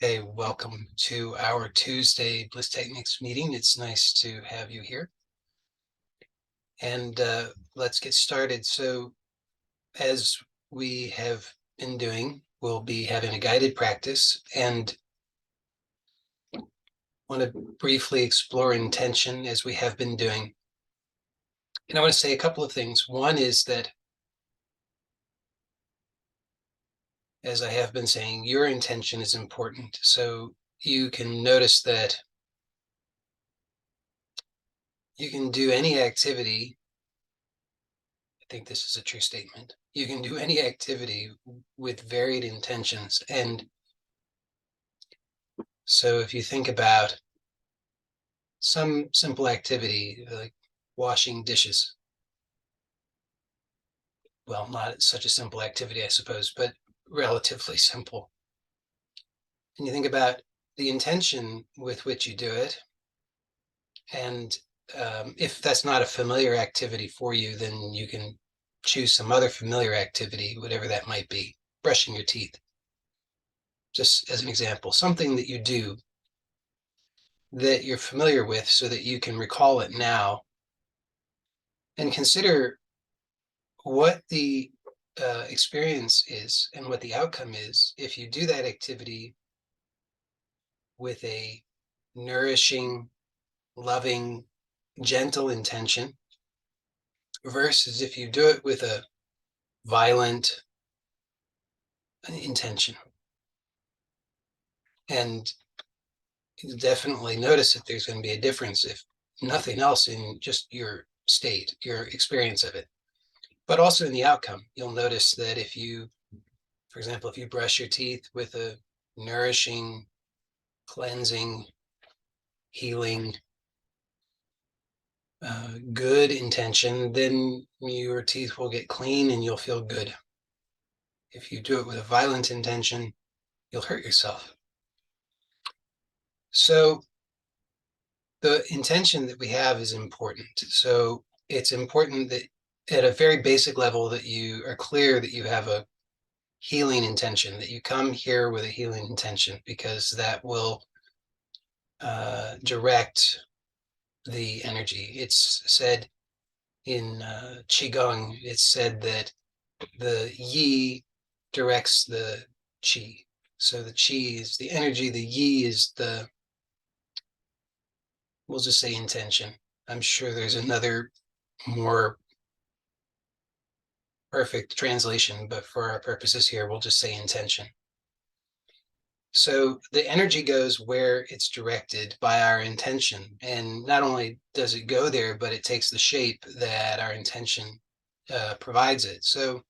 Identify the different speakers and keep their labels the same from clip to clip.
Speaker 1: Hey, welcome to our Tuesday Bliss Techniques meeting. It's nice to have you here. And let's get started. So, as we have been doing, we'll be having a guided practice and want to briefly explore intention as we have been doing. And I want to say a couple of things. One is that, as I have been saying, your intention is important. So, you can notice that you can do any activity. I think this is a true statement. You can do any activity with varied intentions. And so if you think about some simple activity like washing dishes, well, not such a simple activity, I suppose, but relatively simple. And you think about the intention with which you do it. And if that's not a familiar activity for you, then you can choose some other familiar activity, whatever that might be. Brushing your teeth, just as an example, something that you do that you're familiar with so that you can recall it now and consider what the experience is and what the outcome is if you do that activity with a nourishing, loving, gentle intention versus if you do it with a violent intention. And you definitely notice that there's going to be a difference, if nothing else, in just your state, your experience of it. But also in the outcome, you'll notice that if you, for example, if you brush your teeth with a nourishing, cleansing, healing, good intention, then your teeth will get clean and you'll feel good. If you do it with a violent intention, you'll hurt yourself. So the intention that we have is important. So it's important that at a very basic level that you are clear that you have a healing intention, that you come here with a healing intention, because that will direct the energy. It's said in Qigong, it's said that the Yi directs the Qi. So the Qi is the energy, the Yi is the, we'll just say intention. I'm sure there's another more perfect translation, but for our purposes here, we'll just say intention. So the energy goes where it's directed by our intention. And not only does it go there, but it takes the shape that our intention provides it. So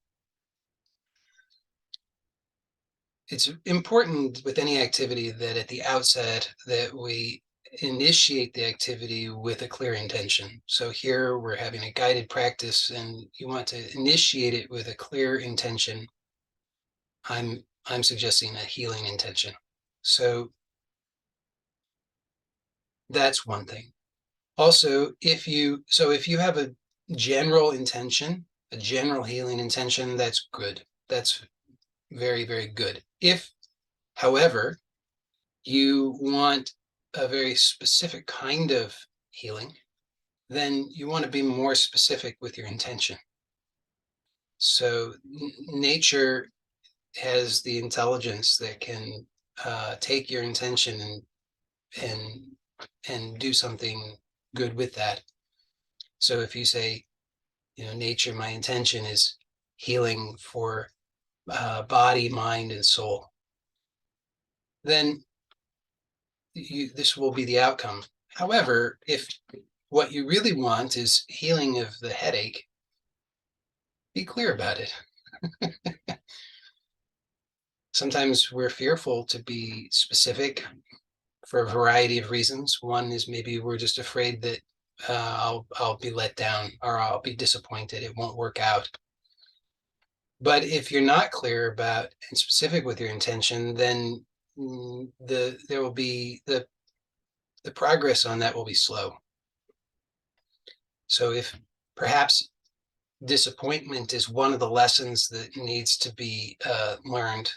Speaker 1: it's important with any activity that at the outset that we initiate the activity with a clear intention. So here we're having a guided practice and you want to initiate it with a clear intention. I'm suggesting a healing intention. So that's one thing. Also, if you have a general intention, a general healing intention, that's good. That's very, very good. If, however, you want a very specific kind of healing, then you want to be more specific with your intention. So nature has the intelligence that can take your intention and and do something good with that. So if you say, nature, my intention is healing for body, mind, and soul, then this will be the outcome. However, if what you really want is healing of the headache, be clear about it. Sometimes we're fearful to be specific for a variety of reasons. One is maybe we're just afraid that I'll be let down or I'll be disappointed. It won't work out. But if you're not clear about and specific with your intention, then there will be the progress on that will be slow. So if perhaps disappointment is one of the lessons that needs to be learned,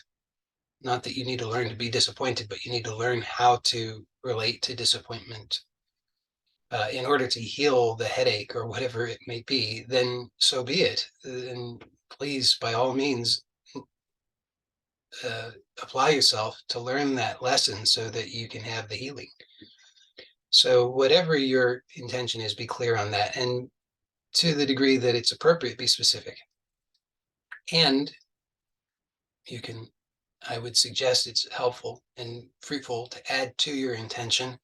Speaker 1: not that you need to learn to be disappointed, but you need to learn how to relate to disappointment in order to heal the headache or whatever it may be, then so be it. And please, by all means, uh, apply yourself to learn that lesson so that you can have the healing. So whatever your intention is, be clear on that. And to the degree that it's appropriate, be specific. And you can, I would suggest it's helpful and fruitful to add to your intention,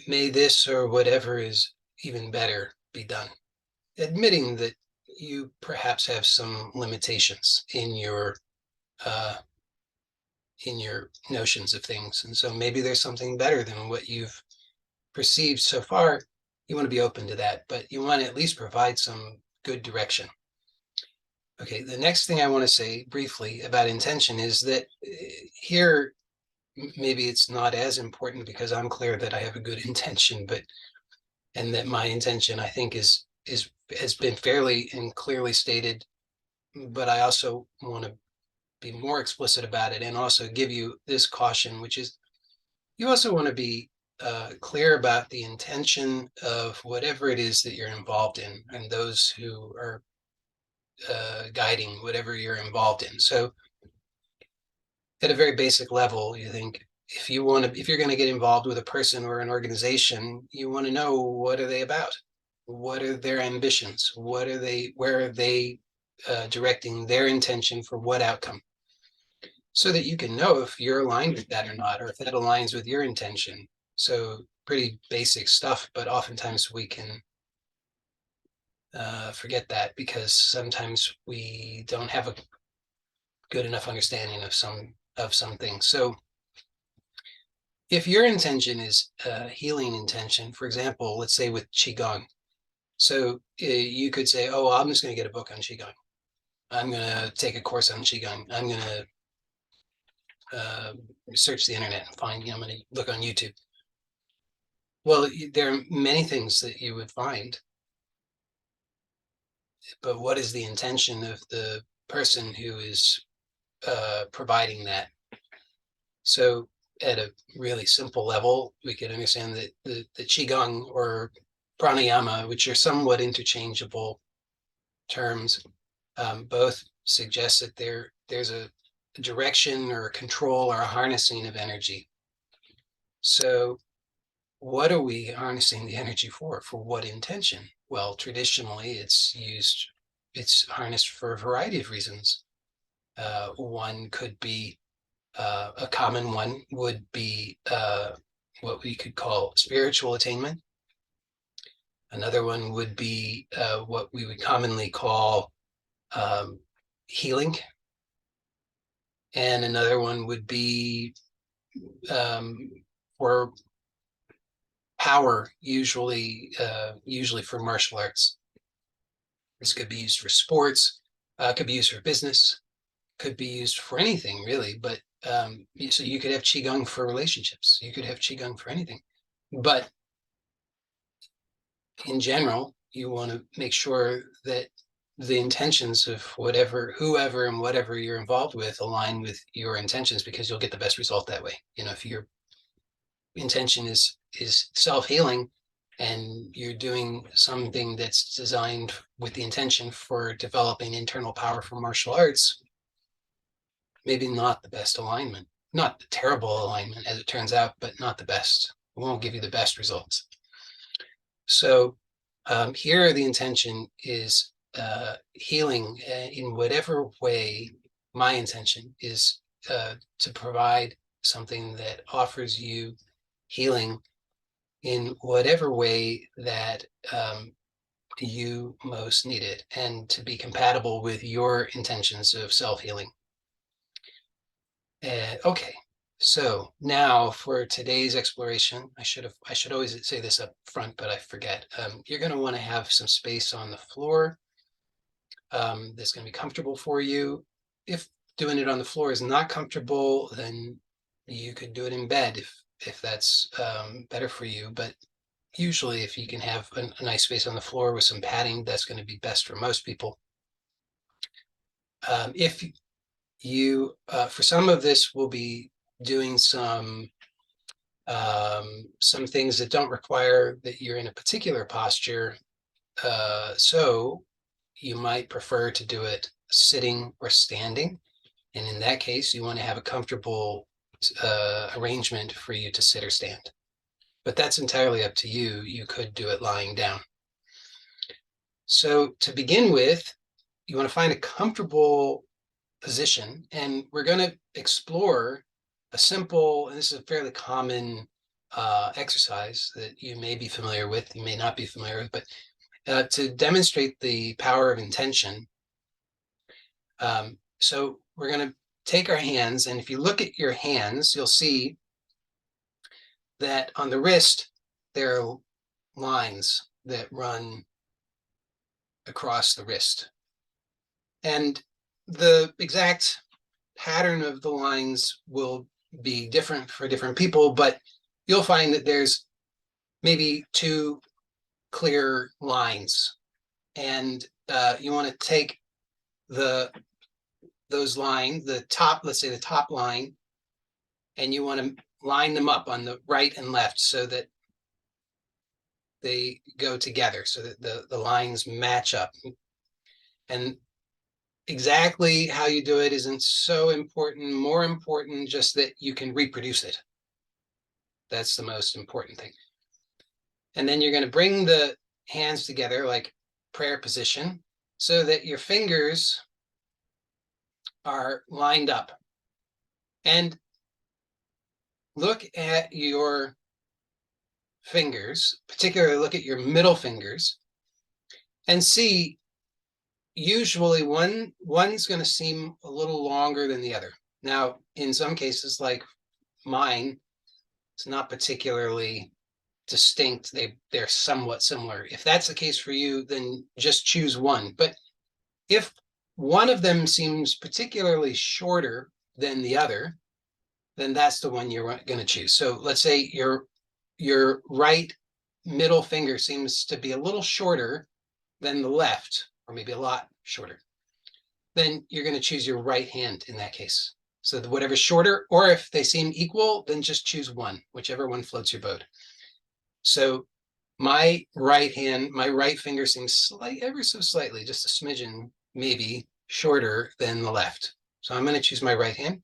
Speaker 1: may this or whatever is even better be done. Admitting that you perhaps have some limitations uh, in your notions of things. And so maybe there's something better than what you've perceived so far. You want to be open to that, but you want to at least provide some good direction. Okay, the next thing I want to say briefly about intention is that here, maybe it's not as important because I'm clear that I have a good intention, but and that my intention, I think, is has been fairly and clearly stated. But I also want to be more explicit about it and also give you this caution, which is you also want to be clear about the intention of whatever it is that you're involved in and those who are guiding whatever you're involved in. So at a very basic level, you think if you're going to get involved with a person or an organization, you want to know, what are they about? What are their ambitions? Where are they directing their intention for what outcome? So that you can know if you're aligned with that or not, or if that aligns with your intention. So pretty basic stuff, but oftentimes we can forget that because sometimes we don't have a good enough understanding of some things. So if your intention is healing intention, for example, let's say with Qigong, so you could say, oh, I'm just going to get a book on Qigong. I'm going to take a course on Qigong. I'm going to search the internet and find, I'm going to look on YouTube. Well, there are many things that you would find, but what is the intention of the person who is providing that? So at a really simple level, we can understand that the Qigong or pranayama, which are somewhat interchangeable terms, both suggest that there's a direction or a control or a harnessing of energy. So what are we harnessing the energy for? For what intention? Well, traditionally it's harnessed for a variety of reasons. One could be, a common one would be what we could call spiritual attainment. Another one would be what we would commonly call healing. And another one would be for power, usually for martial arts. This could be used for sports, could be used for business, could be used for anything really. But so you could have Qigong for relationships. You could have Qigong for anything. But in general, you want to make sure that the intentions of whoever and whatever you're involved with align with your intentions, because you'll get the best result that way. If your intention is self-healing and you're doing something that's designed with the intention for developing internal power for martial arts, maybe not the best alignment, not the terrible alignment as it turns out, but not the best. It won't give you the best results. So here the intention is healing in whatever way. My intention is to provide something that offers you healing in whatever way that you most need it, and to be compatible with your intentions of self-healing. Okay, so now for today's exploration, I should always say this up front, but I forget. You're going to want to have some space on the floor that's going to be comfortable for you. If doing it on the floor is not comfortable, then you could do it in bed if that's better for you. But usually, if you can have a nice space on the floor with some padding, that's going to be best for most people. If you, for some of this, will be doing some things that don't require that you're in a particular posture. So you might prefer to do it sitting or standing. And in that case, you want to have a comfortable arrangement for you to sit or stand. But that's entirely up to you. You could do it lying down. So to begin with, you want to find a comfortable position, and we're going to explore a simple, and this is a fairly common exercise that you may be familiar with, you may not be familiar with, but to demonstrate the power of intention. So we're going to take our hands, and if you look at your hands, you'll see that on the wrist, there are lines that run across the wrist. And the exact pattern of the lines will be different for different people, but you'll find that there's maybe two clear lines. And you want to take those lines, the top, let's say the top line, and you want to line them up on the right and left so that they go together, so that the lines match up. And exactly how you do it isn't so important. More important just that you can reproduce it. That's the most important thing. And then you're going to bring the hands together like prayer position so that your fingers are lined up. And look at your fingers, particularly look at your middle fingers, and see, usually one's going to seem a little longer than the other. Now, in some cases, like mine, it's not particularly distinct. They're somewhat similar. If that's the case for you, then just choose one. But if one of them seems particularly shorter than the other, then that's the one you're going to choose. So let's say your right middle finger seems to be a little shorter than the left, or maybe a lot shorter. Then you're going to choose your right hand in that case. So whatever's shorter, or if they seem equal, then just choose one, whichever one floats your boat. So my right hand, my right finger seems ever so slightly, just a smidgen, maybe shorter than the left. So I'm going to choose my right hand,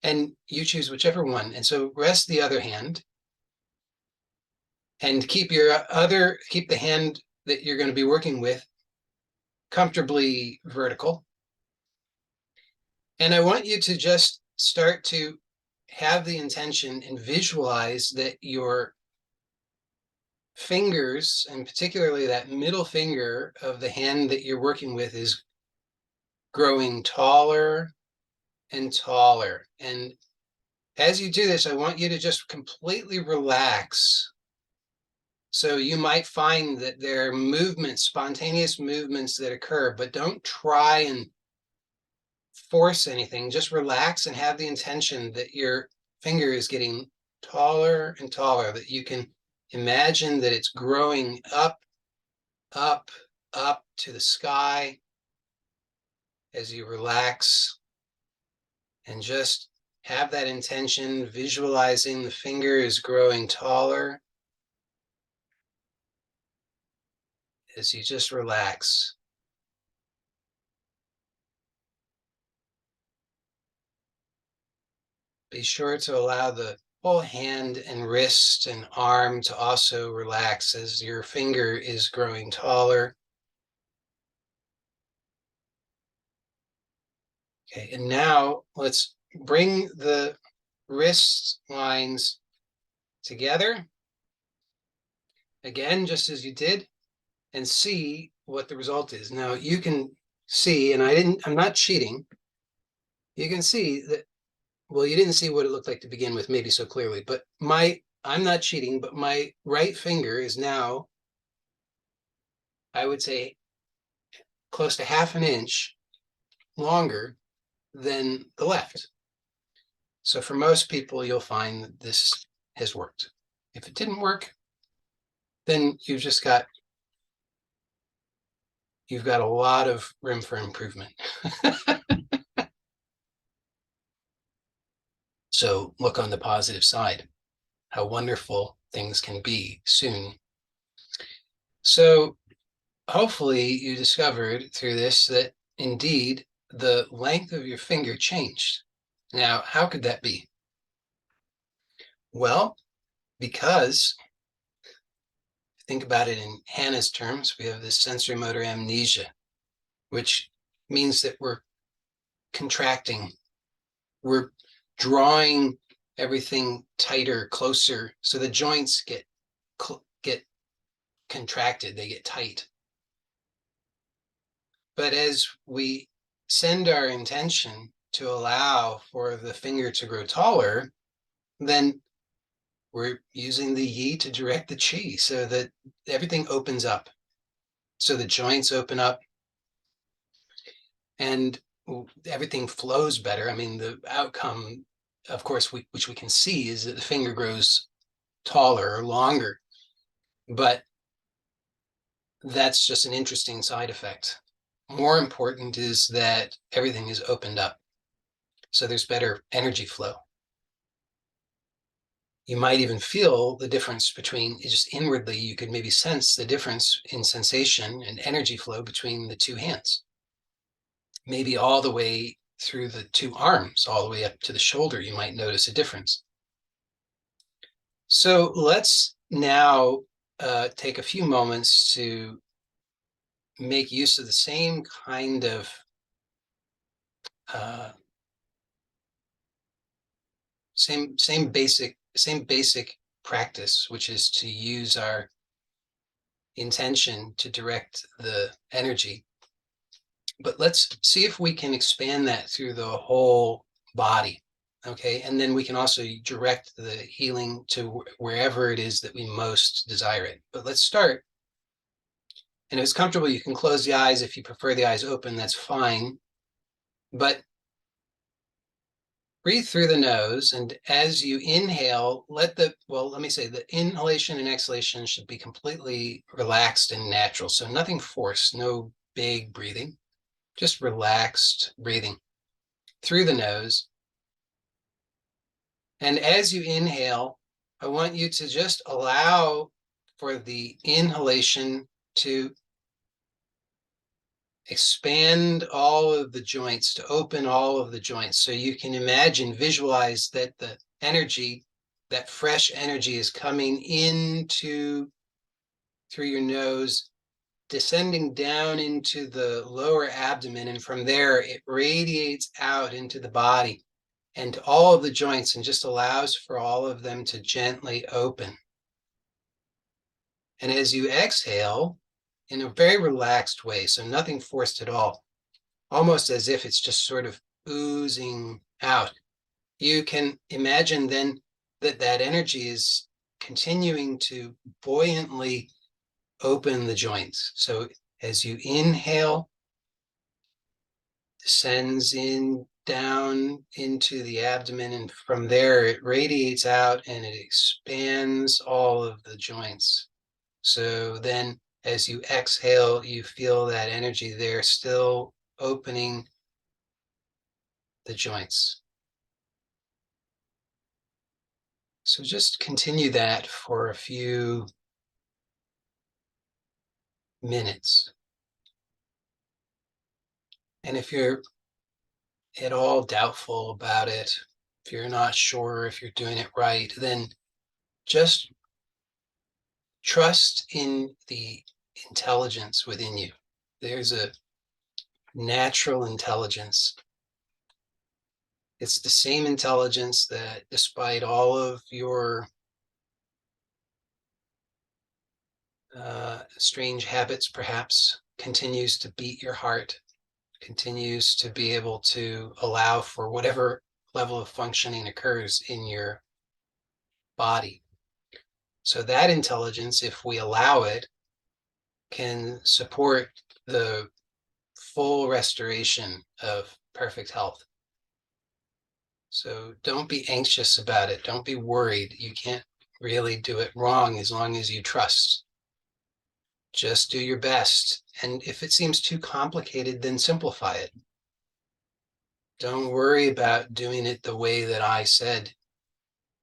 Speaker 1: and you choose whichever one. And so rest the other hand, and keep the hand that you're going to be working with comfortably vertical. And I want you to just start to have the intention and visualize that your fingers, and particularly that middle finger of the hand that you're working with, is growing taller and taller. And as you do this, I want you to just completely relax. So you might find that there are movements, spontaneous movements that occur, but don't try and force anything. Just relax and have the intention that your finger is getting taller and taller, that you can imagine that it's growing up, up, up to the sky as you relax, and just have that intention, visualizing the finger is growing taller as you just relax. Be sure to allow the whole hand and wrist and arm to also relax as your finger is growing taller. Okay, and now let's bring the wrist lines together again, just as you did, and see what the result is. Now you can see, and I'm not cheating. You can see that, well, you didn't see what it looked like to begin with, maybe so clearly, but I'm not cheating, but my right finger is now, I would say, close to half an inch longer than the left. So for most people, you'll find that this has worked. If it didn't work, then you've got a lot of room for improvement. So look on the positive side, how wonderful things can be soon. So hopefully you discovered through this that indeed the length of your finger changed. Now, how could that be? Well, because think about it in Hannah's terms, we have this sensory motor amnesia, which means that we're contracting, we're drawing everything tighter, closer, so the joints get contracted, they get tight. But as we send our intention to allow for the finger to grow taller, then we're using the yi to direct the chi so that everything opens up. So the joints open up and everything flows better. I mean, the outcome, of course, which we can see is that the finger grows taller or longer, but that's just an interesting side effect. More important is that everything is opened up. So there's better energy flow. You might even feel the difference between, just inwardly, you could maybe sense the difference in sensation and energy flow between the two hands. Maybe all the way through the two arms, all the way up to the shoulder, you might notice a difference. So let's now take a few moments to make use of the same kind of uh, same basic practice, which is to use our intention to direct the energy. But let's see if we can expand that through the whole body. Okay, and then we can also direct the healing to wherever it is that we most desire it. But let's start. And if it's comfortable, you can close the eyes. If you prefer the eyes open, that's fine. But breathe through the nose, and as you inhale, let me say the inhalation and exhalation should be completely relaxed and natural. So nothing forced, no big breathing, just relaxed breathing through the nose. And as you inhale, I want you to just allow for the inhalation to expand all of the joints, to open all of the joints. So you can imagine, visualize that the energy, that fresh energy is coming into through your nose, descending down into the lower abdomen. And from there, it radiates out into the body and to all of the joints and just allows for all of them to gently open. And as you exhale, in a very relaxed way, so nothing forced at all, almost as if it's just sort of oozing out, you can imagine then that that energy is continuing to buoyantly open the joints. So as you inhale, descends in down into the abdomen, and from there it radiates out and it expands all of the joints. So then as you exhale, you feel that energy there still opening the joints. So just continue that for a few minutes. And if you're at all doubtful about it, if you're not sure if you're doing it right, then just trust in the intelligence within you. There's a natural intelligence. It's the same intelligence that, despite all of your strange habits, perhaps, continues to beat your heart, continues to be able to allow for whatever level of functioning occurs in your body. So that intelligence, if we allow it, can support the full restoration of perfect health. So don't be anxious about it. Don't be worried. You can't really do it wrong as long as you trust. Just do your best. And if it seems too complicated, then simplify it. Don't worry about doing it the way that I said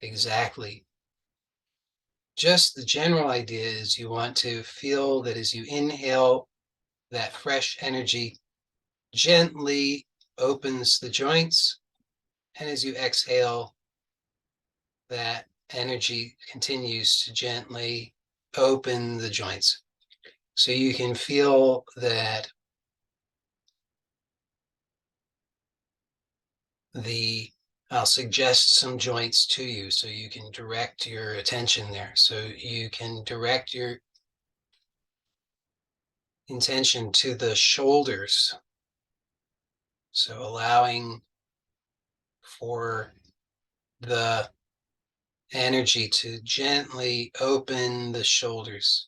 Speaker 1: exactly. Just the general idea is you want to feel that as you inhale, that fresh energy gently opens the joints. And as you exhale, that energy continues to gently open the joints. So you can feel that I'll suggest some joints to you so you can direct your attention there. So you can direct your intention to the shoulders. So allowing for the energy to gently open the shoulders.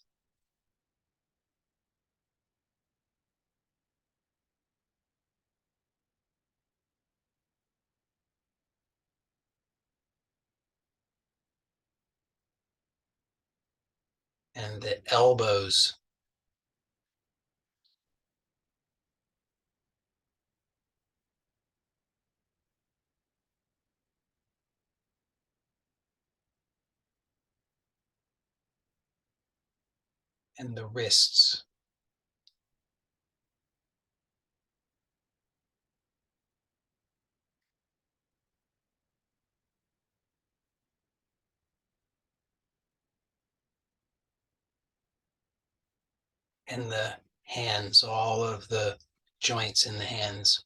Speaker 1: And the elbows. And the wrists. And the hands, all of the joints in the hands.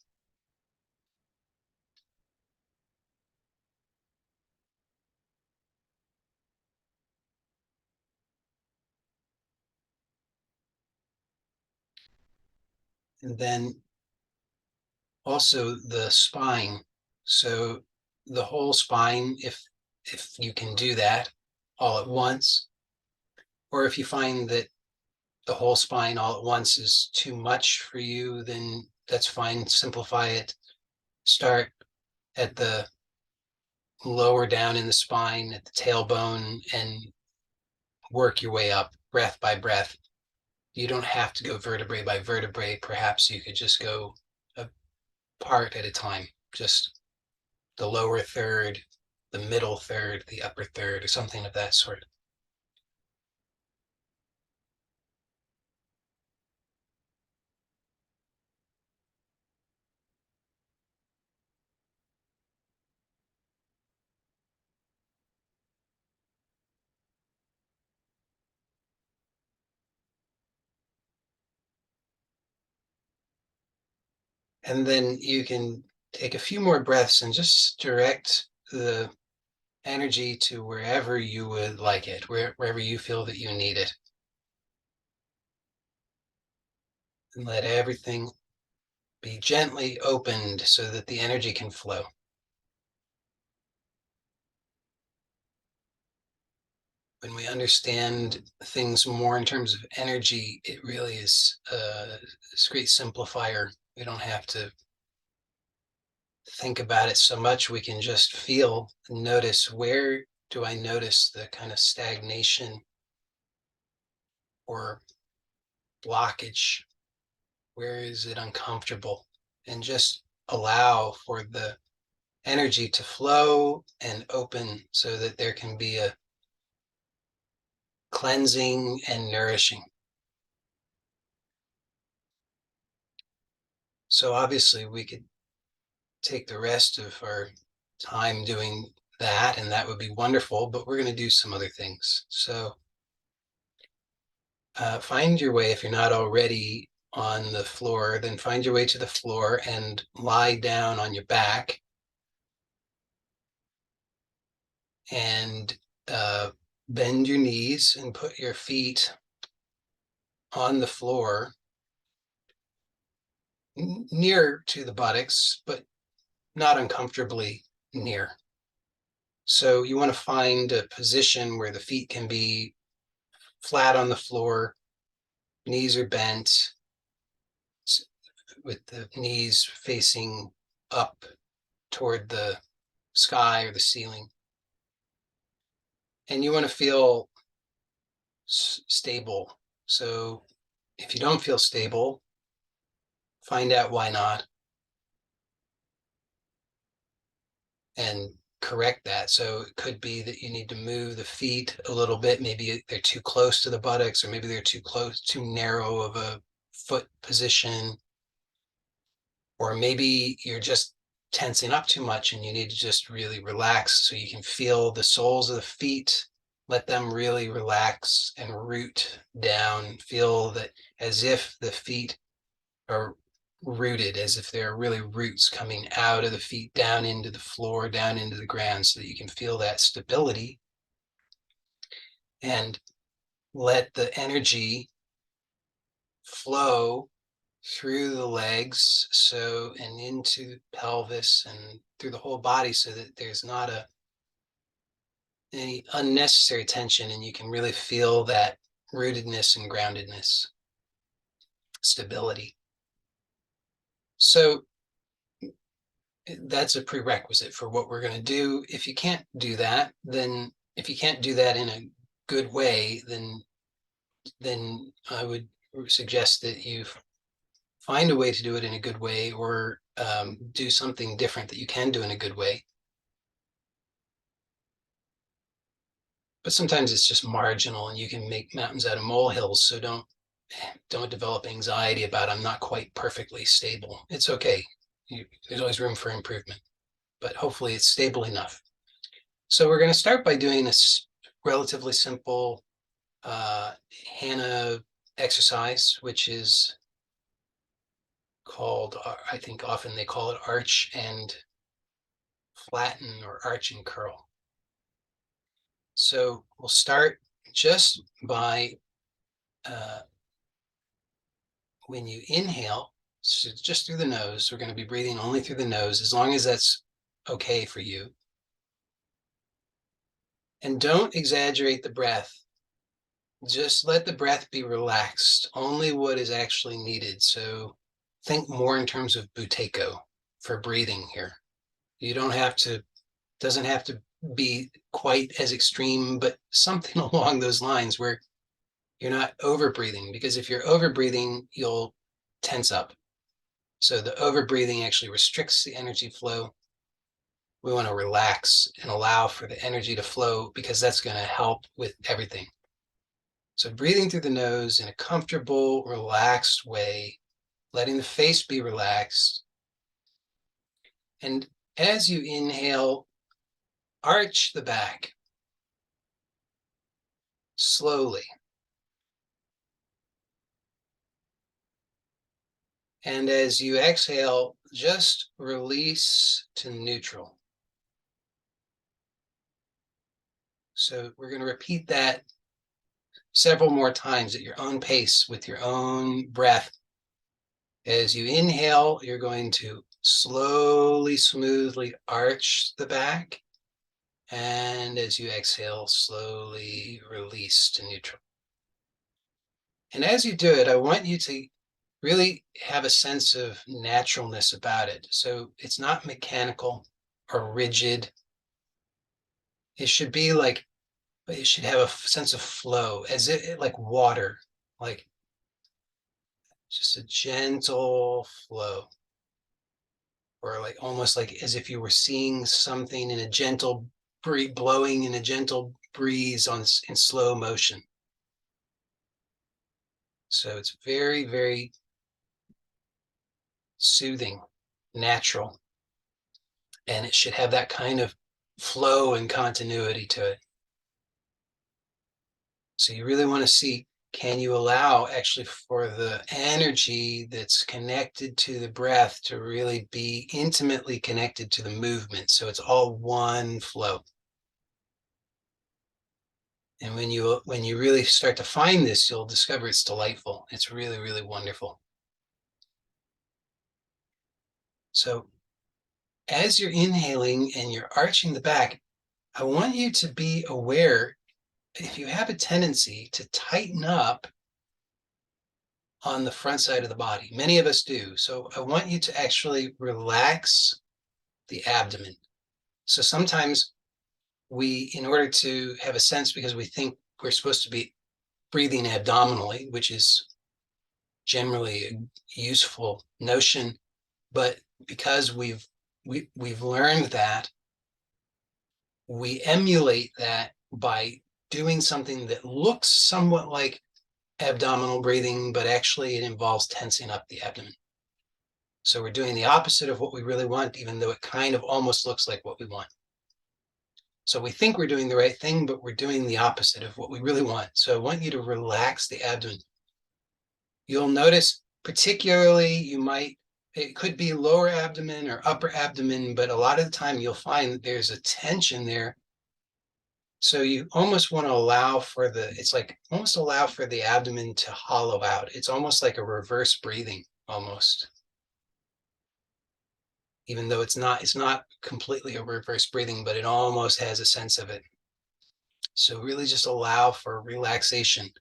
Speaker 1: And then also the spine. So the whole spine, if you can do that all at once, or if you find that the whole spine all at once is too much for you, then that's fine. Simplify it. Start at the lower down in the spine, at the tailbone, and work your way up breath by breath. You don't have to go vertebrae by vertebrae. Perhaps you could just go a part at a time, just the lower third, the middle third, the upper third, or something of that sort. And then you can take a few more breaths and just direct the energy to wherever you would like it, wherever you feel that you need it. And let everything be gently opened so that the energy can flow. When we understand things more in terms of energy, it really is this great simplifier. We don't have to think about it so much. We can just feel and notice, where do I notice the kind of stagnation or blockage? Where is it uncomfortable? And just allow for the energy to flow and open so that there can be a cleansing and nourishing. So obviously we could take the rest of our time doing that, and that would be wonderful, but we're going to do some other things. So find your way, if you're not already on the floor, then find your way to the floor and lie down on your back and bend your knees and put your feet on the floor near to the buttocks, but not uncomfortably near. So you want to find a position where the feet can be flat on the floor, knees are bent, with the knees facing up toward the sky or the ceiling. And you want to feel stable. So if you don't feel stable, find out why not. and correct that. So it could be that you need to move the feet a little bit. Maybe they're too close to the buttocks, or maybe they're too close, too narrow of a foot position, or maybe you're just tensing up too much and you need to just really relax so you can feel the soles of the feet. Let them really relax and root down. Feel that as if the feet are rooted, as if there are really roots coming out of the feet down into the floor, down into the ground, so that you can feel that stability, and let the energy flow through the legs, so, and into the pelvis and through the whole body, so that there's not any unnecessary tension, and you can really feel that rootedness and groundedness, stability. So that's a prerequisite for what we're going to do. If you can't do that, then if you can't do that in a good way, then I would suggest that you find a way to do it in a good way, or do something different that you can do in a good way. But sometimes it's just marginal, and you can make mountains out of molehills. So don't develop anxiety about, I'm not quite perfectly stable. It's okay. There's always room for improvement, but hopefully it's stable enough. So we're going to start by doing this relatively simple Hana exercise, which is called, I think often they call it arch and flatten, or arch and curl. So we'll start just by, when you inhale, so just through the nose. We're going to be breathing only through the nose, as long as that's okay for you. And don't exaggerate the breath. Just let the breath be relaxed, only what is actually needed. So think more in terms of Buteyko for breathing here. You don't have to, doesn't have to be quite as extreme, but something along those lines where you're not over breathing, because if you're over breathing, you'll tense up. So the over breathing actually restricts the energy flow. We want to relax and allow for the energy to flow, because that's going to help with everything. So breathing through the nose in a comfortable, relaxed way, letting the face be relaxed. And as you inhale, arch the back slowly. And as you exhale, just release to neutral. So we're going to repeat that several more times at your own pace with your own breath. As you inhale, you're going to slowly, smoothly arch the back. And as you exhale, slowly release to neutral. And as you do it, I want you to really have a sense of naturalness about it. So it's not mechanical or rigid. It should be like, it should have a sense of flow, as it like water, like just a gentle flow, or like almost like as if you were seeing something in a gentle breeze, blowing in a gentle breeze in slow motion. So it's very, very soothing, natural, and it should have that kind of flow and continuity to it. So you really want to see, can you allow actually for the energy that's connected to the breath to really be intimately connected to the movement, so it's all one flow. And when you really start to find this, you'll discover it's delightful. It's really, really wonderful. So as you're inhaling and you're arching the back, I want you to be aware if you have a tendency to tighten up on the front side of the body. Many of us do. So I want you to actually relax the abdomen. So sometimes we, in order to have a sense, because we think we're supposed to be breathing abdominally, which is generally a useful notion, but because we've learned that, We emulate that by doing something that looks somewhat like abdominal breathing, but actually it involves tensing up the abdomen. So we're doing the opposite of what we really want, even though it kind of almost looks like what we want. So we think we're doing the right thing, but we're doing the opposite of what we really want. So I want you to relax the abdomen. You'll notice, particularly, it could be lower abdomen or upper abdomen, but a lot of the time you'll find that there's a tension there. So you almost want to it's like almost allow for the abdomen to hollow out. It's almost like a reverse breathing almost. Even though it's not completely a reverse breathing, but it almost has a sense of it. So really just allow for relaxation.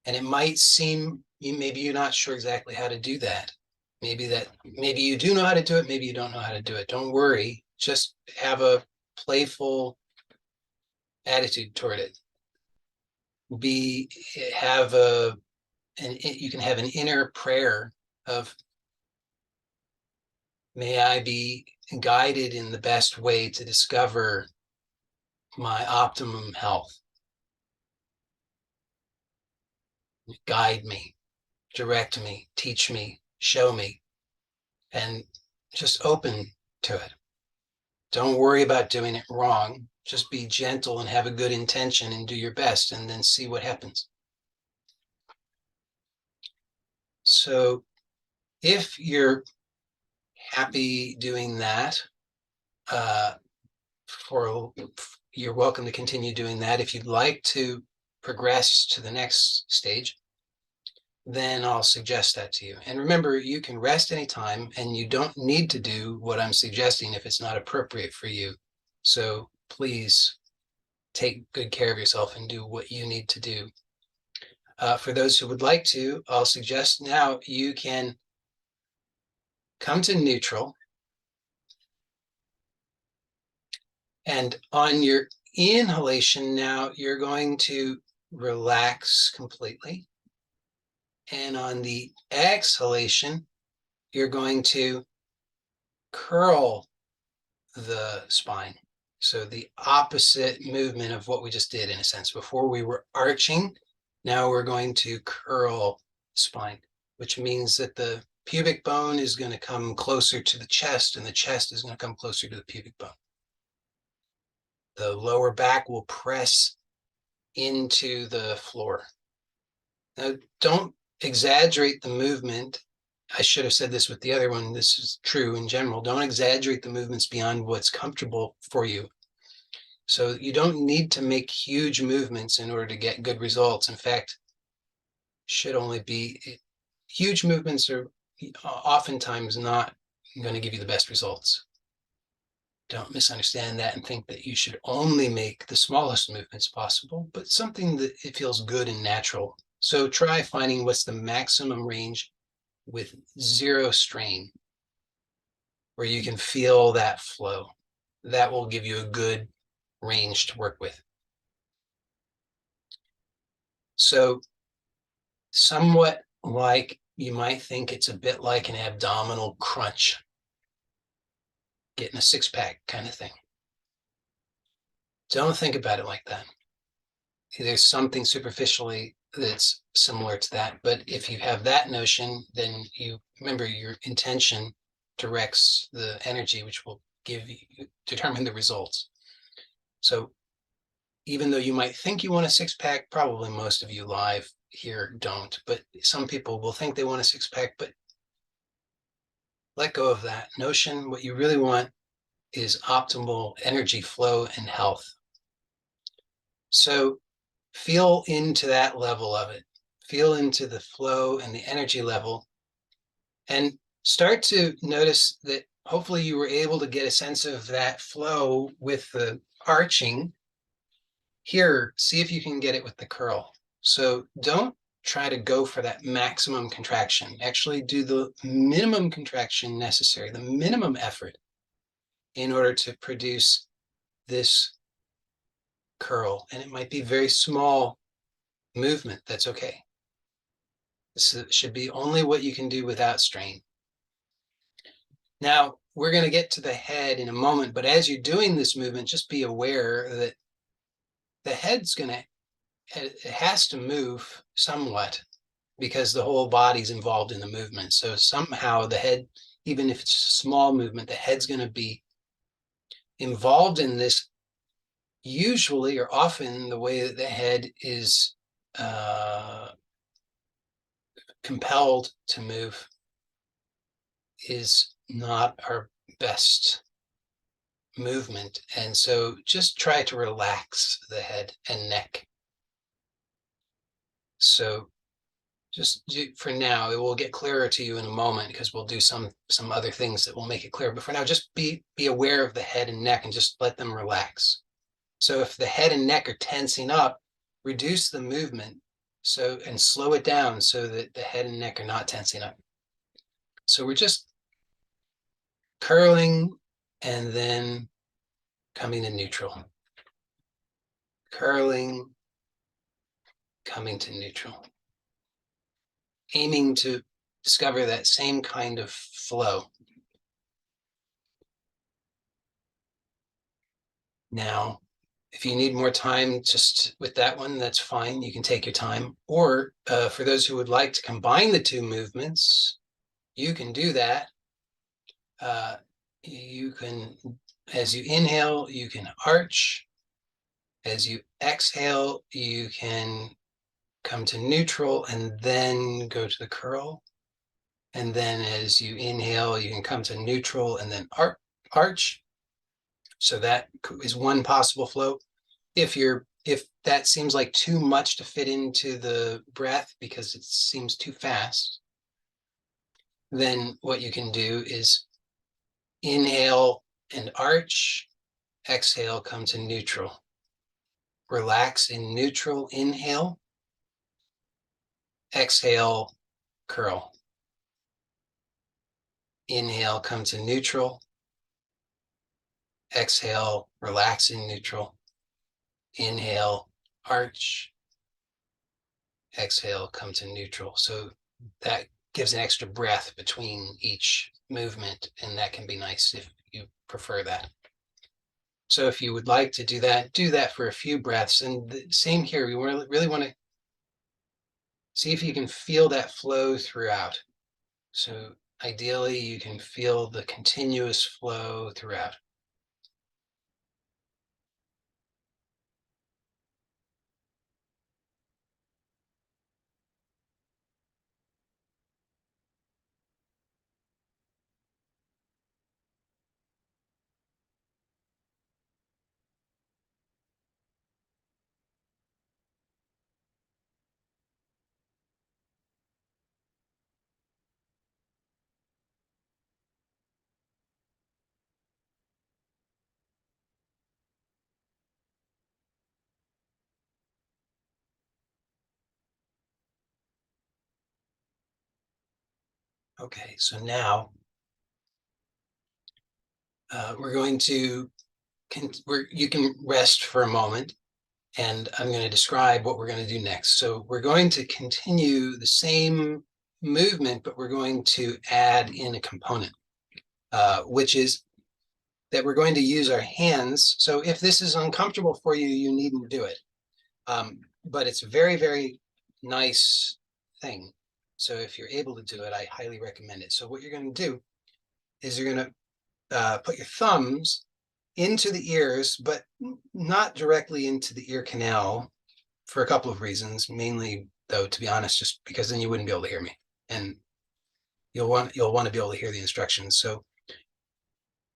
Speaker 1: And it might seem maybe you're not sure exactly how to do that. Maybe you do know how to do it, maybe you don't know how to do it. Don't worry, just have a playful attitude toward it. You can have an inner prayer of, may I be guided in the best way to discover my optimum health. Guide me, direct me, teach me, show me, and just open to it. Don't worry about doing it wrong. Just be gentle and have a good intention and do your best, and then see what happens. So if you're happy doing that, you're welcome to continue doing that. If you'd like to progress to the next stage, then I'll suggest that to you. And remember, you can rest anytime, and you don't need to do what I'm suggesting if it's not appropriate for you. So please take good care of yourself and do what you need to do. For those who would like to, I'll suggest now you can come to neutral. And on your inhalation now, you're going to relax completely. And on the exhalation, you're going to curl the spine. So the opposite movement of what we just did, in a sense. Before we were arching, now we're going to curl spine, which means that the pubic bone is going to come closer to the chest, and the chest is going to come closer to the pubic bone. The lower back will press into the floor. Now, don't exaggerate the movement. I should have said this with the other one. This is true in general. Don't exaggerate the movements beyond what's comfortable for you. So you don't need to make huge movements in order to get good results. In fact, huge movements are oftentimes not going to give you the best results. Don't misunderstand that and think that you should only make the smallest movements possible, but something that it feels good and natural. So try finding what's the maximum range with zero strain, where you can feel that flow. That will give you a good range to work with. So somewhat like, you might think it's a bit like an abdominal crunch, getting a six-pack kind of thing. Don't think about it like that. There's something superficially that's similar to that, but if you have that notion, then you remember your intention directs the energy, which will determine the results. So even though you might think you want a six-pack, probably most of you live here don't, but some people will think they want a six-pack, but let go of that notion. What you really want is optimal energy flow and health. So feel into that level of it. Feel into the flow and the energy level, and start to notice that hopefully you were able to get a sense of that flow with the arching. Here, see if you can get it with the curl. So don't try to go for that maximum contraction. Actually do the minimum contraction necessary, the minimum effort, in order to produce this curl. And it might be very small movement. That's okay. This should be only what you can do without strain. Now, we're going to get to the head in a moment, but as you're doing this movement, just be aware that the head's going to, it has to move somewhat because the whole body's involved in the movement. So somehow the head, even if it's a small movement, the head's going to be involved in this. Usually or often the way that the head is compelled to move is not our best movement. And so just try to relax the head and neck. So just for now, it will get clearer to you in a moment because we'll do some other things that will make it clear. But for now, just be aware of the head and neck and just let them relax. So if the head and neck are tensing up, reduce the movement and slow it down so that the head and neck are not tensing up. So we're just curling and then coming to neutral. Curling, coming to neutral. Aiming to discover that same kind of flow. Now, if you need more time just with that one, that's fine. You can take your time. Or for those who would like to combine the two movements, you can do that. You can, as you inhale, you can arch. As you exhale, you can come to neutral and then go to the curl. And then as you inhale, you can come to neutral and then arch. So that is one possible flow. If that seems like too much to fit into the breath because it seems too fast, then what you can do is inhale and arch, exhale, come to neutral. Relax in neutral, inhale, exhale, curl. Inhale, come to neutral, exhale, relax in neutral, inhale, arch, exhale, come to neutral. So that gives an extra breath between each movement, and that can be nice if you prefer that. So if you would like to do that for a few breaths. And the same here, we really want to see if you can feel that flow throughout. So ideally, you can feel the continuous flow throughout. Okay, so now we're going to, you can rest for a moment, and I'm going to describe what we're going to do next. So we're going to continue the same movement, but we're going to add in a component, which is that we're going to use our hands. So if this is uncomfortable for you, you needn't do it. But it's a very, very nice thing. So if you're able to do it, I highly recommend it. So what you're going to do is you're going to put your thumbs into the ears, but not directly into the ear canal for a couple of reasons. Mainly, though, to be honest, just because then you wouldn't be able to hear me, and you'll want to be able to hear the instructions. So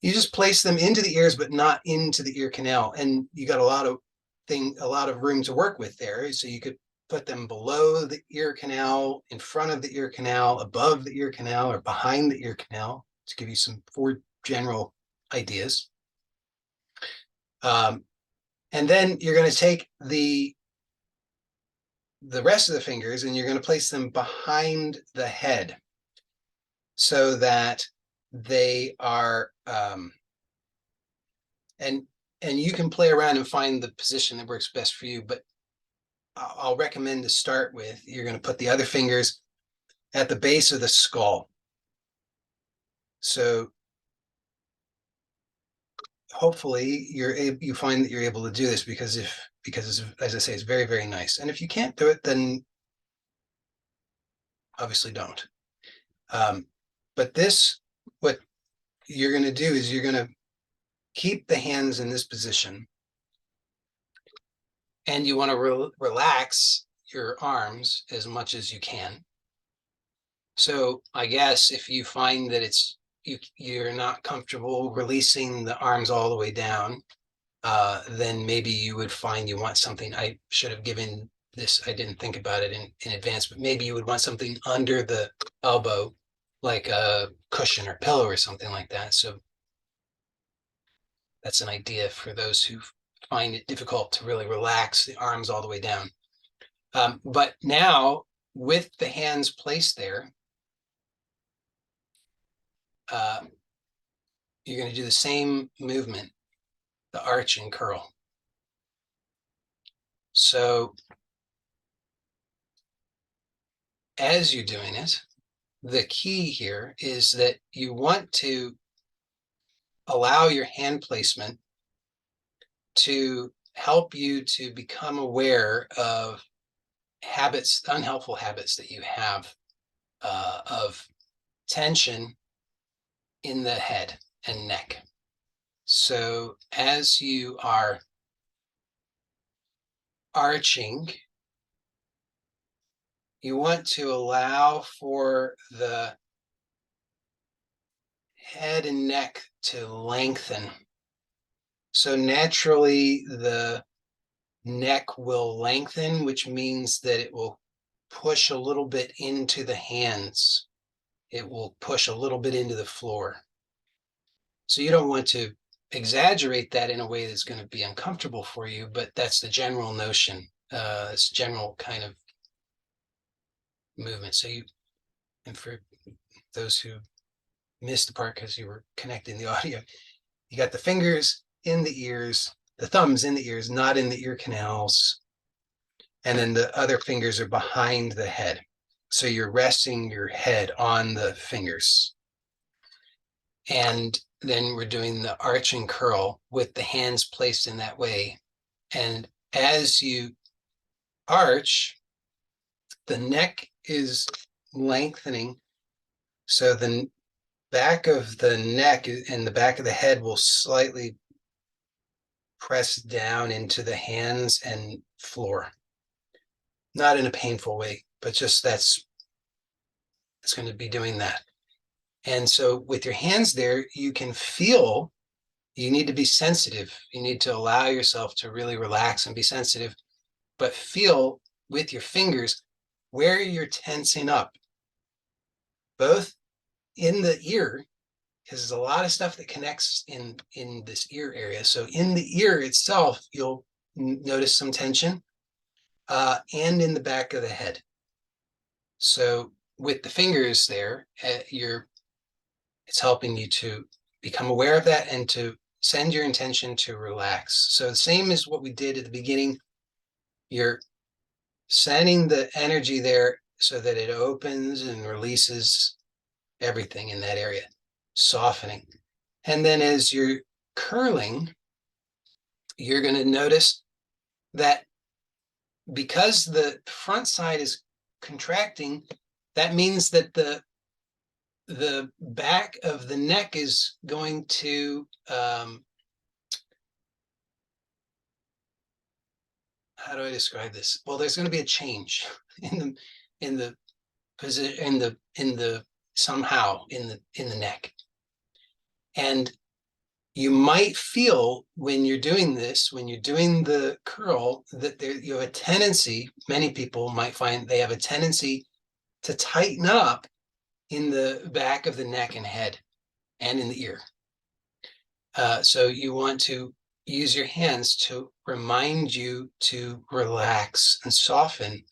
Speaker 1: you just place them into the ears, but not into the ear canal, and you got a lot of room to work with there. So you could put them below the ear canal, in front of the ear canal, above the ear canal, or behind the ear canal, to give you some 4 general ideas. And then you're going to take the rest of the fingers and you're going to place them behind the head so that they are, and you can play around and find the position that works best for you, but I'll recommend to start with, you're going to put the other fingers at the base of the skull. So hopefully you find that you're able to do this because as I say, it's very, very nice. And if you can't do it, then obviously don't. But what you're going to do is you're going to keep the hands in this position, and you want to relax your arms as much as you can. So I guess if you find that you're not comfortable releasing the arms all the way down, then maybe you would find you want something. I should have given this, I didn't think about it in advance, but maybe you would want something under the elbow, like a cushion or pillow or something like that. So that's an idea for those who find it difficult to really relax the arms all the way down. But now, with the hands placed there, you're going to do the same movement, the arch and curl. So as you're doing it, the key here is that you want to allow your hand placement to help you to become aware of habits, unhelpful habits that you have of tension in the head and neck. So as you are arching, you want to allow for the head and neck to lengthen. So naturally, the neck will lengthen, which means that it will push a little bit into the hands. It will push a little bit into the floor. So you don't want to exaggerate that in a way that's going to be uncomfortable for you, but that's the general notion. It's general kind of movement. So and for those who missed the part because you were connecting the audio, you got the fingers in the ears, the thumbs in the ears, not in the ear canals. And then the other fingers are behind the head. So you're resting your head on the fingers. And then we're doing the arch and curl with the hands placed in that way. And as you arch, the neck is lengthening. So the back of the neck and the back of the head will slightly press down into the hands and floor. Not in a painful way, but just it's going to be doing that. And so with your hands there, you can feel, you need to be sensitive. You need to allow yourself to really relax and be sensitive, but feel with your fingers where you're tensing up, both in the ear, because there's a lot of stuff that connects in this ear area. So in the ear itself, you'll notice some tension, and in the back of the head. So with the fingers there, it's helping you to become aware of that and to send your intention to relax. So the same as what we did at the beginning, you're sending the energy there so that it opens and releases everything in that area, softening. And then as you're curling, you're going to notice that because the front side is contracting, that means that the back of the neck is going to how do I describe this? Well, there's going to be a change in the position in the somehow in the neck. And you might feel when you're doing this, when you're doing the curl, that you have a tendency, many people might find they have a tendency to tighten up in the back of the neck and head and in the ear. So you want to use your hands to remind you to relax and soften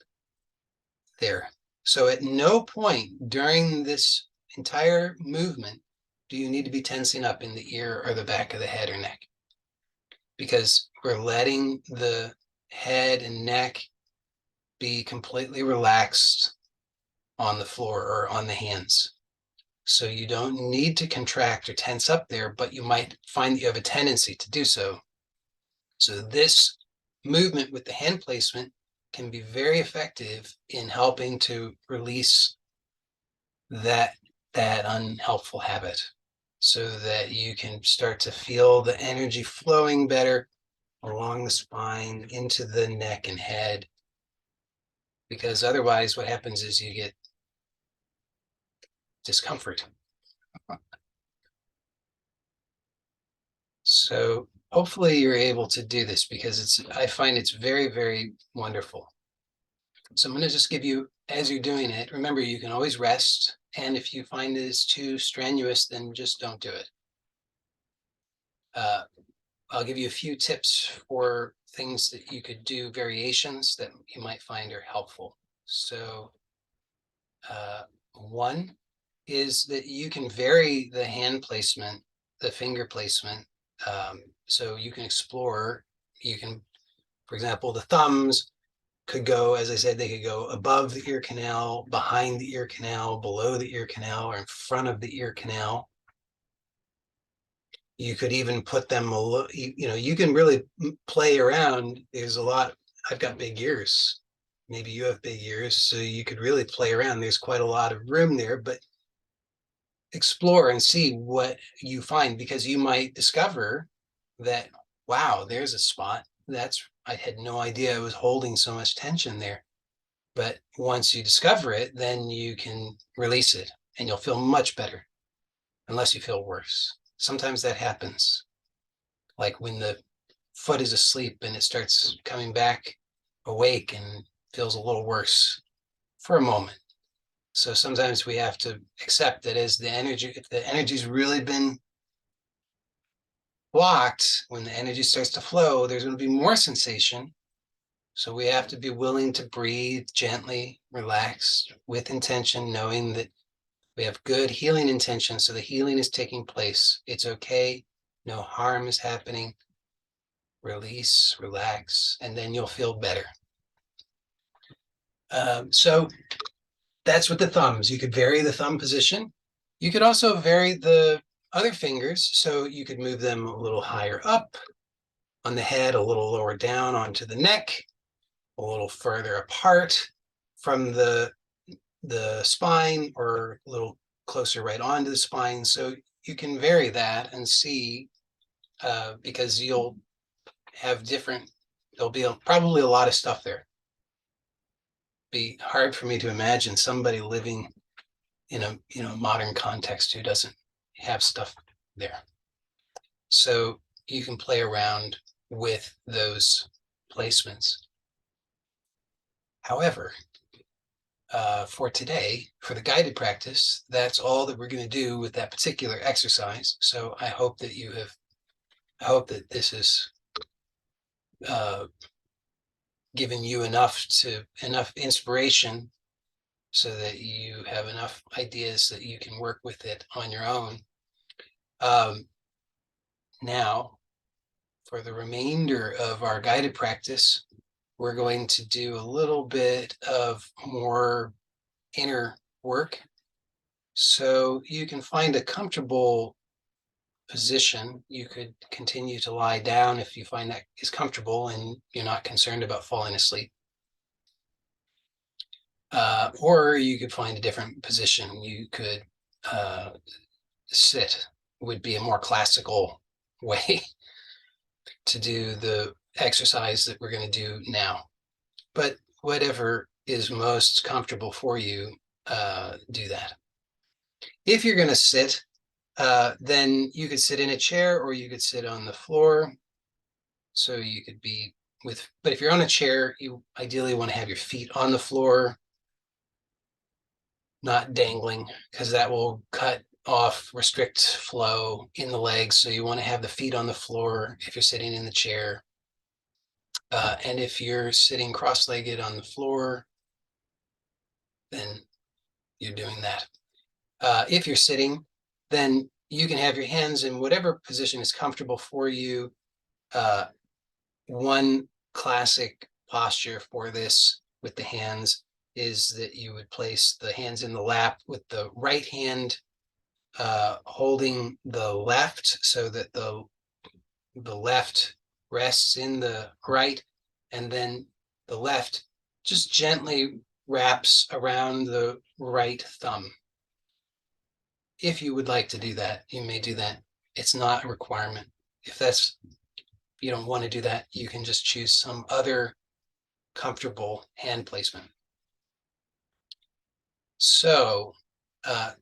Speaker 1: there. So at no point during this entire movement do you need to be tensing up in the ear or the back of the head or neck, because we're letting the head and neck be completely relaxed on the floor or on the hands. So you don't need to contract or tense up there, but you might find that you have a tendency to do so. So this movement with the hand placement can be very effective in helping to release that unhelpful habit, so that you can start to feel the energy flowing better along the spine into the neck and head. Because otherwise what happens is you get discomfort. So hopefully you're able to do this, because I find it's very, very wonderful. So I'm going to just give you, as you're doing it, remember you can always rest. And if you find it is too strenuous, then just don't do it. I'll give you a few tips for things that you could do, variations that you might find are helpful. So one is that you can vary the hand placement, the finger placement. So you can explore, you can, for example, the thumbs could go, as I said, they could go above the ear canal, behind the ear canal, below the ear canal, or in front of the ear canal. You could even put them, you can really play around. There's a lot, I've got big ears. Maybe you have big ears, so you could really play around. There's quite a lot of room there, but explore and see what you find, because you might discover that, wow, there's a spot I had no idea I was holding so much tension there. But once you discover it, then you can release it and you'll feel much better, unless you feel worse. Sometimes that happens, like when the foot is asleep and it starts coming back awake and feels a little worse for a moment. So sometimes we have to accept that, as the energy, if the energy's really been blocked, when the energy starts to flow, there's going to be more sensation. So we have to be willing to breathe gently, relaxed, with intention, knowing that we have good healing intention. So the healing is taking place. It's okay. No harm is happening. Release, relax, and then you'll feel better. So that's with the thumbs. You could vary the thumb position. You could also vary the other fingers. So you could move them a little higher up on the head, a little lower down onto the neck, a little further apart from the spine, or a little closer right onto the spine. So you can vary that and see, because you'll have different, there'll be probably a lot of stuff there. Be hard for me to imagine somebody living in a modern context who doesn't have stuff there. So you can play around with those placements. However, for today, for the guided practice, that's all that we're going to do with that particular exercise. So I hope that this has given you enough inspiration, so that you have enough ideas that you can work with it on your own. Now, for the remainder of our guided practice, we're going to do a little bit of more inner work. So you can find a comfortable position. You could continue to lie down if you find that is comfortable and you're not concerned about falling asleep. Or you could find a different position. You could sit, would be a more classical way to do the exercise that we're going to do now. But whatever is most comfortable for you, do that. If you're going to sit, then you could sit in a chair, or you could sit on the floor. So you could be but if you're on a chair, you ideally want to have your feet on the floor, not dangling, because that will restrict flow in the legs. So you want to have the feet on the floor if you're sitting in the chair. And if you're sitting cross-legged on the floor, then you're doing that. If you're sitting, then you can have your hands in whatever position is comfortable for you. One classic posture for this with the hands is that you would place the hands in the lap, with the right hand holding the left so that the left rests in the right, and then the left just gently wraps around the right thumb. If you would like to do that, you may do that. It's not a requirement. If you don't want to do that, you can just choose some other comfortable hand placement. So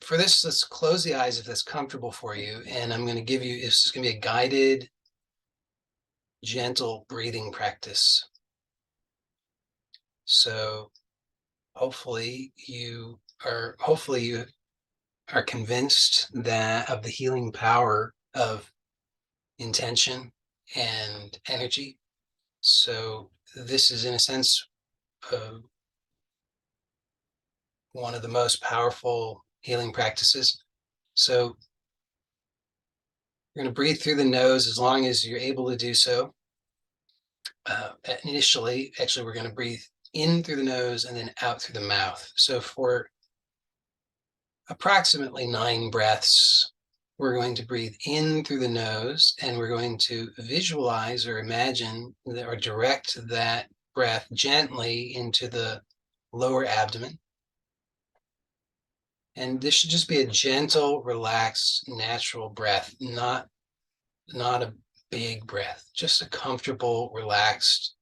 Speaker 1: for this, let's close the eyes if that's comfortable for you. And I'm going to give you, this is going to be a guided, gentle breathing practice. So hopefully you are convinced that of the healing power of intention and energy. So this is, in a sense, one of the most powerful healing practices. So you're going to breathe through the nose as long as you're able to do so. Initially, actually, we're going to breathe in through the nose and then out through the mouth. So for approximately 9 breaths, we're going to breathe in through the nose, and we're going to visualize or imagine or direct that breath gently into the lower abdomen. And this should just be a gentle, relaxed, natural breath, not a big breath, just a comfortable, relaxed,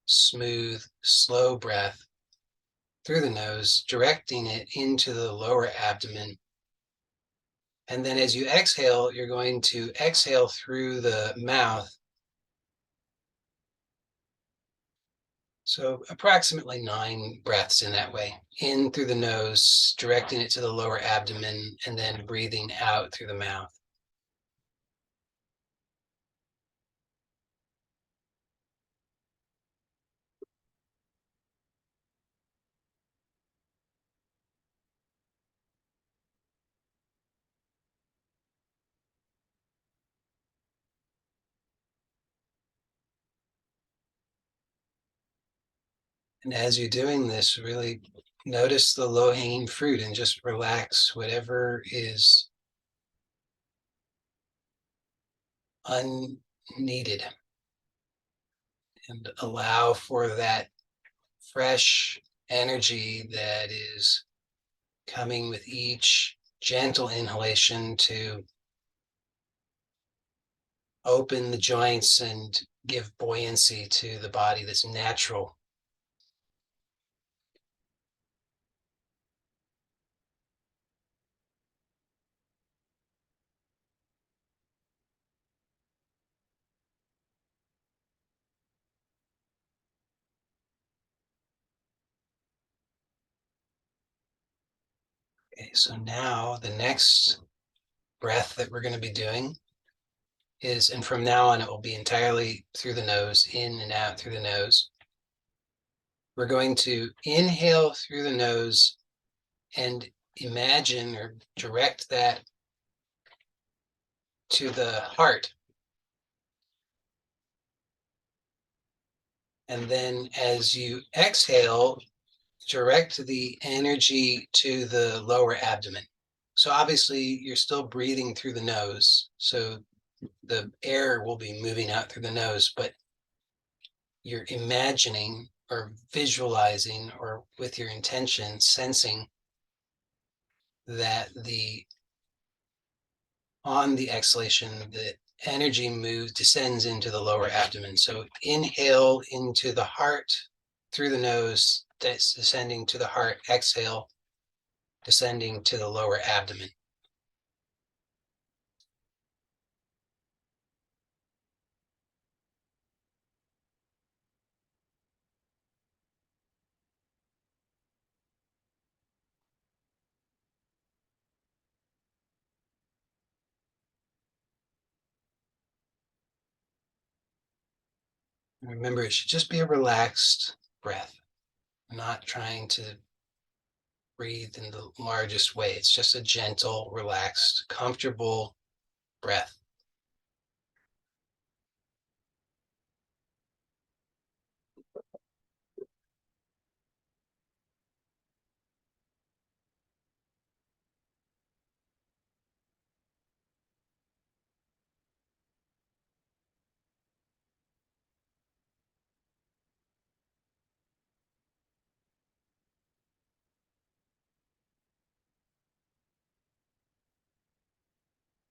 Speaker 1: smooth, slow breath through the nose, directing it into the lower abdomen. And then as you exhale, you're going to exhale through the mouth. So approximately 9 breaths in that way. In through the nose, directing it to the lower abdomen, and then breathing out through the mouth. And as you're doing this, really notice the low-hanging fruit and just relax whatever is unneeded, and allow for that fresh energy that is coming with each gentle inhalation to open the joints and give buoyancy to the body that's natural. Okay, so now the next breath that we're going to be doing is, and from now on, it will be entirely through the nose, in and out through the nose. We're going to inhale through the nose and imagine or direct that to the heart. And then as you exhale, direct the energy to the lower abdomen. So obviously you're still breathing through the nose. So the air will be moving out through the nose, but you're imagining or visualizing, or with your intention, sensing that on the exhalation, the energy descends into the lower abdomen. So inhale into the heart through the nose, that's descending to the heart. Exhale, descending to the lower abdomen. Remember, it should just be a relaxed breath, not trying to breathe in the largest way. It's just a gentle, relaxed, comfortable breath.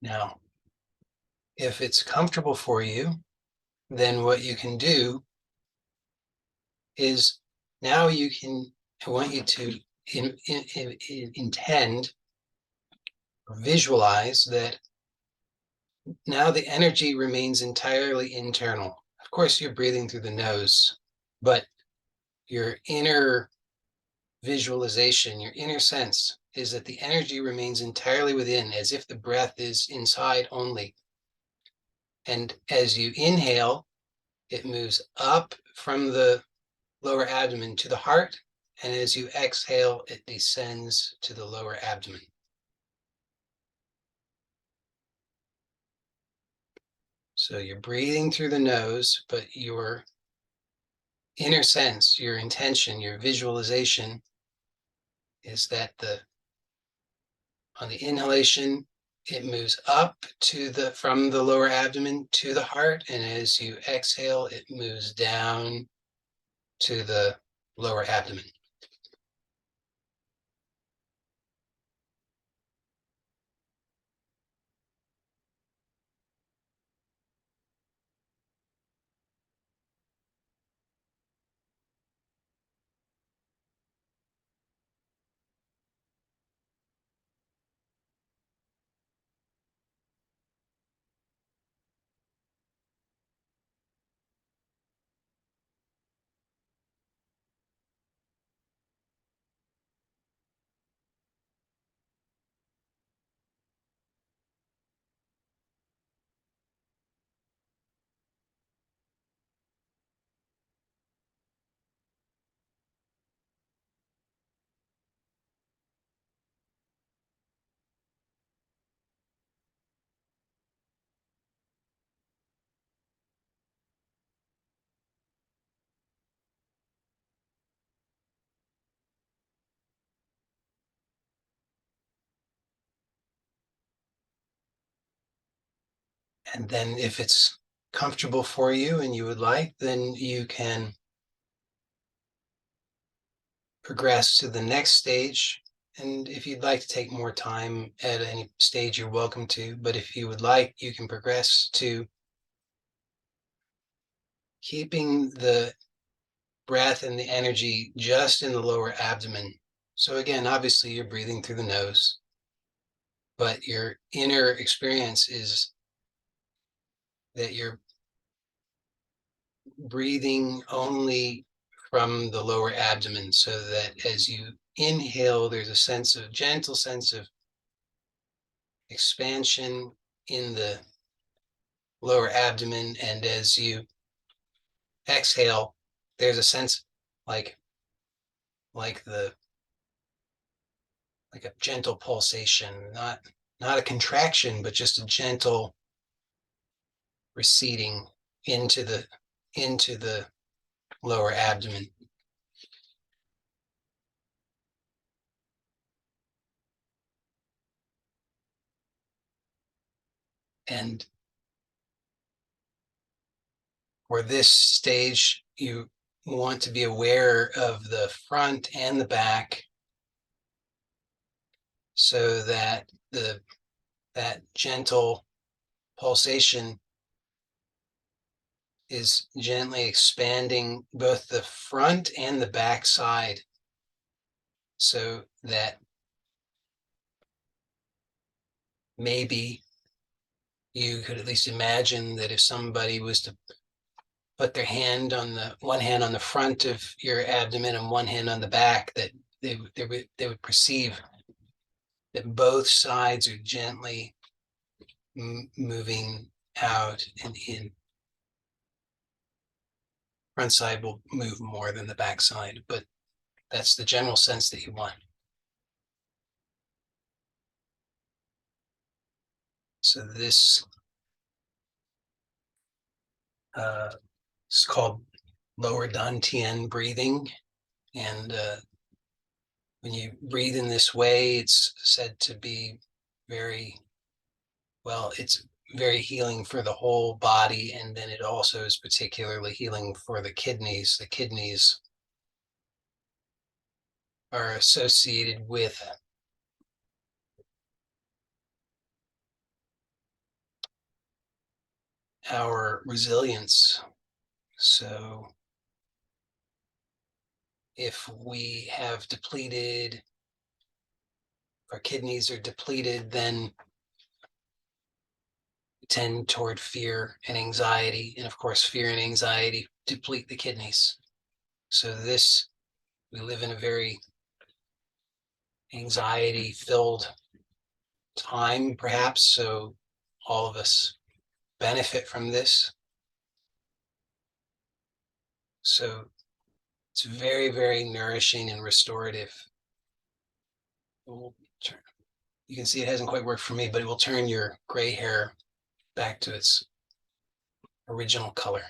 Speaker 1: Now, if it's comfortable for you, then what you can do is now I want you to intend or visualize that now the energy remains entirely internal. Of course, you're breathing through the nose, but your inner visualization, your inner sense is that the energy remains entirely within, as if the breath is inside only. And as you inhale, it moves up from the lower abdomen to the heart. And as you exhale, it descends to the lower abdomen. So you're breathing through the nose, but your inner sense, your intention, your visualization is that on the inhalation, it moves up from the lower abdomen to the heart. And as you exhale, it moves down to the lower abdomen. And then if it's comfortable for you and you would like, then you can progress to the next stage. And if you'd like to take more time at any stage, you're welcome to. But if you would like, you can progress to keeping the breath and the energy just in the lower abdomen. So again, obviously you're breathing through the nose, but your inner experience is that you're breathing only from the lower abdomen, so that as you inhale, there's a gentle sense of expansion in the lower abdomen. And as you exhale, there's a sense like like the like a gentle pulsation, not a contraction, but just a gentle receding into the lower abdomen. And for this stage, you want to be aware of the front and the back, so that that gentle pulsation is gently expanding both the front and the back side, so that maybe you could at least imagine that if somebody was to put their hand on the one hand on the front of your abdomen and one hand on the back, that they would perceive that both sides are gently moving out and in. Front side will move more than the back side, but that's the general sense that you want. So this is called lower dantian breathing. And when you breathe in this way, it's said to be it's very healing for the whole body. And then it also is particularly healing for the kidneys. The kidneys are associated with our resilience. So if we have depleted, our kidneys are depleted, then we tend toward fear and anxiety. And of course, fear and anxiety deplete the kidneys. So we live in a very anxiety filled time, perhaps. So all of us benefit from this. So it's very, very nourishing and restorative. You can see it hasn't quite worked for me, but it will turn your gray hair back to its original color.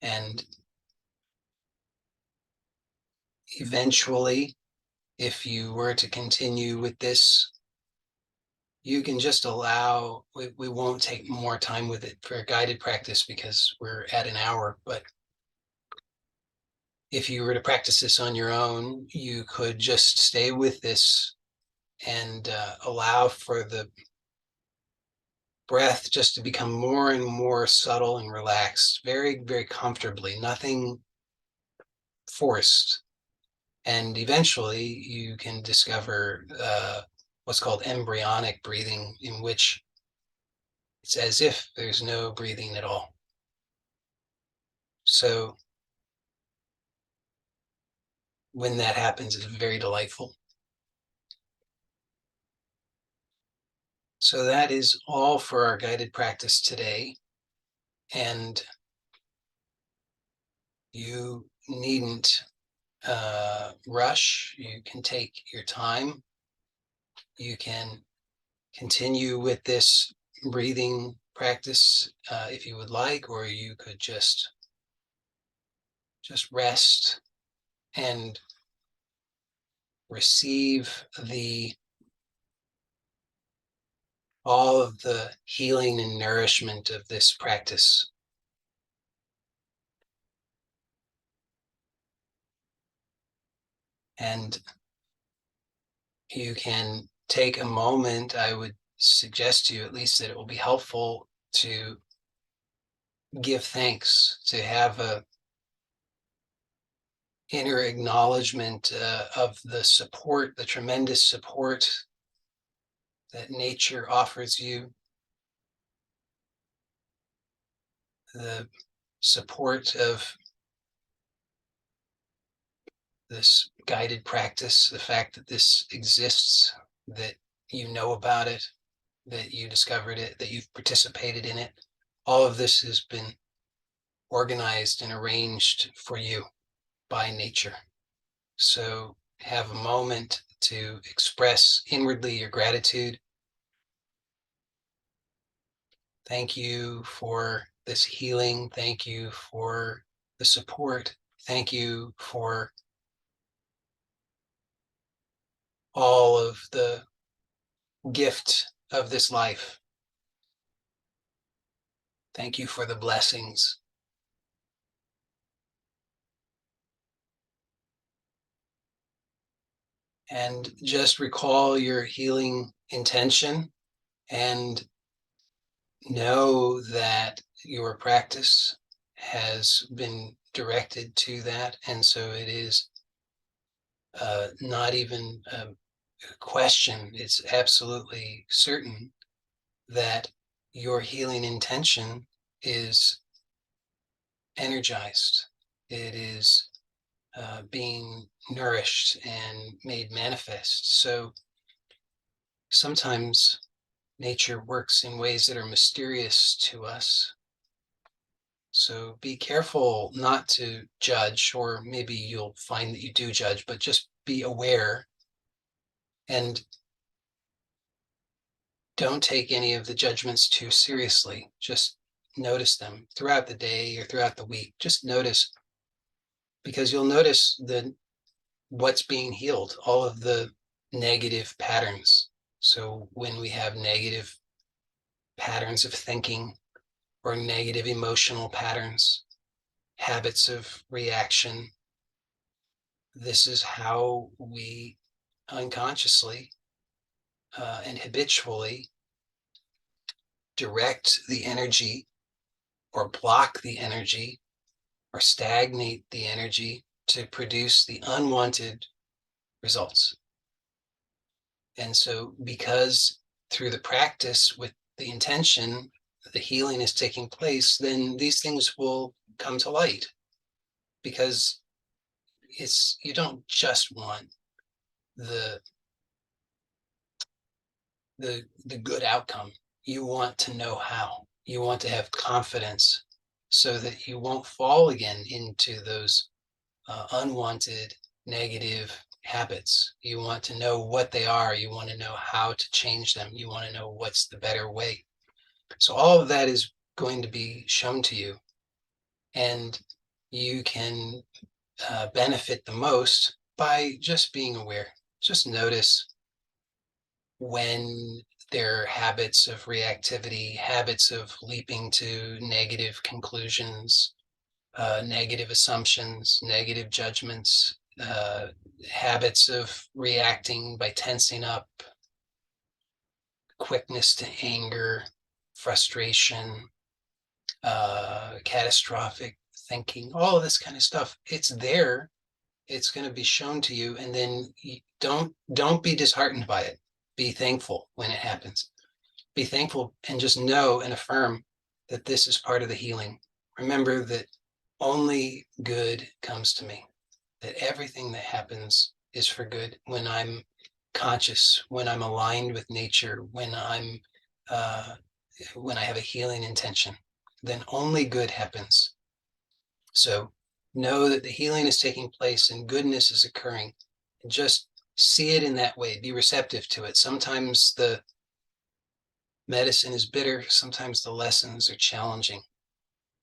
Speaker 1: And eventually, if you were to continue with this, you can just allow, we won't take more time with it for a guided practice because we're at an hour, but if you were to practice this on your own, you could just stay with this and allow for the breath just to become more and more subtle and relaxed, very, very comfortably, nothing forced. And eventually you can discover what's called embryonic breathing, in which it's as if there's no breathing at all. So when that happens, it's very delightful. So that is all for our guided practice today. And you needn't rush. You can take your time. You can continue with this breathing practice if you would like, or you could just rest and receive all of the healing and nourishment of this practice. And you can take a moment. I would suggest to you at least that it will be helpful to give thanks, to have a inner acknowledgement of the support, the tremendous support that nature offers you, the support of this guided practice, the fact that this exists, that you know about it, that you discovered it, that you've participated in it. All of this has been organized and arranged for you by nature. So have a moment to express inwardly your gratitude. Thank you for this healing. Thank you for the support. Thank you for all of the gift of this life. Thank you for the blessings. And just recall your healing intention and know that your practice has been directed to that. And so it is not even a question, it's absolutely certain that your healing intention is energized. It is being nourished and made manifest. So sometimes nature works in ways that are mysterious to us. So be careful not to judge, or maybe you'll find that you do judge, but just be aware and don't take any of the judgments too seriously. Just notice them throughout the day or throughout the week. Just notice, because you'll notice what's being healed, all of the negative patterns. So when we have negative patterns of thinking or negative emotional patterns, habits of reaction, This is how we unconsciously and habitually direct the energy or block the energy or stagnate the energy to produce the unwanted results. And so, because through the practice with the intention, the healing is taking place, then these things will come to light because you don't just want the the good outcome. You want to know how. You want to have confidence so that you won't fall again into those unwanted negative habits. You want to know what they are. You want to know how to change them. You want to know what's the better way. So all of that is going to be shown to you, and you can benefit the most by just being aware. Just notice when there are habits of reactivity, habits of leaping to negative conclusions, negative assumptions, negative judgments, habits of reacting by tensing up, quickness to anger, frustration, catastrophic thinking, all of this kind of stuff. It's there. It's going to be shown to you, and then don't be disheartened by it. Be thankful when it happens. Be thankful and just know and affirm that this is part of the healing. Remember that only good comes to me, that everything that happens is for good when I'm conscious, when I'm aligned with nature, uh, when I have a healing intention, then only good happens. So know that the healing is taking place and goodness is occurring. And just see it in that way. Be receptive to it. Sometimes the medicine is bitter. Sometimes the lessons are challenging,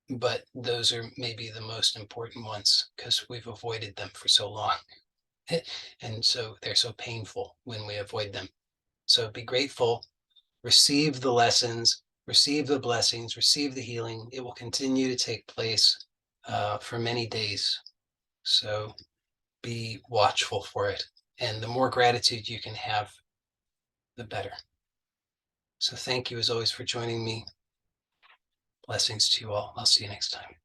Speaker 1: but those are maybe the most important ones because we've avoided them for so long. And so they're so painful when we avoid them. So be grateful, receive the lessons, receive the blessings, receive the healing. It will continue to take place for many days. So be watchful for it. And the more gratitude you can have, the better. So thank you as always for joining me. Blessings to you all. I'll see you next time.